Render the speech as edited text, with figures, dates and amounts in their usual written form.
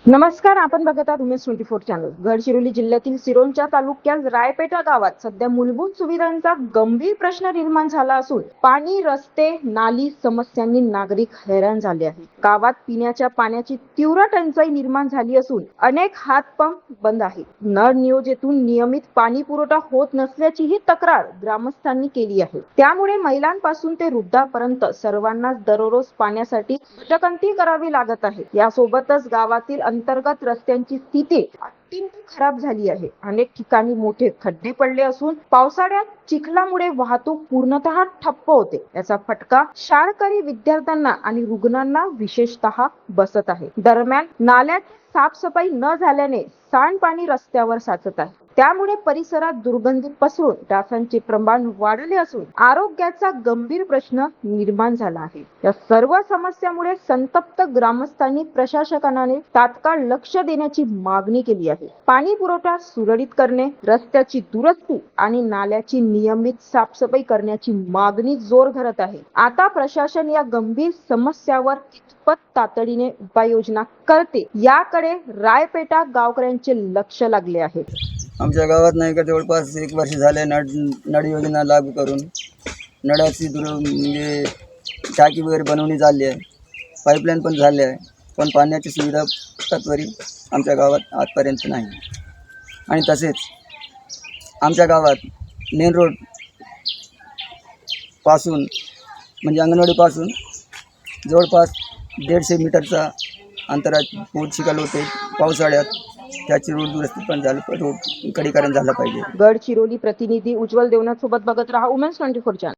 नमस्कार, आपण बघत आहात उमेश 24 चॅनल. गडचिरोली जिल्ह्यातील सिरोंचा तालुक्यात रायपेटा गावात सध्या मूलभूत सुविधांचा गंभीर प्रश्न निर्माण झाला असून पाणी, रस्ते, नाली समस्यांनी नागरिक हैराण झाले आहेत. गावात पिण्याच्या पाण्याची तीव्र टंचाई निर्माण झाली असून अनेक हातपंप बंद आहेत. नळ नियोजनेतून नियमित पाणी पुरवठा होत नसल्याचीही तक्रार ग्रामस्थांनी केली आहे. त्यामुळे महिलांपासून ते वृद्धांपर्यंत सर्वांनाच दररोज पाण्यासाठी भटकंती करावी लागत आहे. यासोबतच गावातील अंतर्गत रस्त्यांची स्थिती अत्यंत खराब झाली आहे. अनेक ठिकाणी मोठे खड्डे पडले असून पावसाळ्यात चिखलामुळे वाहतूक पूर्णतः ठप्प होते. याचा फटका शाळकरी विद्यार्थ्यांना आणि रुग्णांना विशेषतः बसत आहे. दरम्यान नाल्यात साफसफाई न झाल्याने सांडपाणी रस्त्यावर साचत आहे. त्यामुळे परिसरात दुर्गंधी पसरून डासांचे प्रमाण वाढले असून आरोग्याचा गंभीर प्रश्न निर्माण झाला आहे. या सर्व समस्यामुळे संतप्त ग्रामस्थांनी प्रशासनाने तात्काळ लक्ष देण्याची मागणी केली आहे. पाणी पुरवठा सुरळीत करणे, रस्त्याची दुरुस्ती आणि नाल्याची नियमित साफसफाई करण्याची मागणी जोर धरत आहे. आता प्रशासन या गंभीर समस्यावर कितपत तातडीने उपाययोजना करते याकडे रायपेटा गावकऱ्यांचे लक्ष लागले आहे. आमच्या गावात नाही का जवळपास 1 वर्ष झाले नळ योजना लागू करून नळाची म्हणजे टाकी वगैरे बनवणी झाली आहे, पाईपलाईन पण झाली आहे, पण पाण्याची सुविधा तत्वरी आमच्या गावात आजपर्यंत नाही. आणि तसेच आमच्या गावात मेन रोड पासून म्हणजे अंगणवाडीपासून जवळपास 150 मीटरचा अंतरात पूर चिखल होते. पावसाळ्यात त्याची रोड दुरुस्ती पण झाली, रोड कडीकरण झालं पाहिजे. गडचिरोली प्रतिनिधी उज्ज्वल देवनाथ सोबत बघत रहा उमेश 24 चॅनल.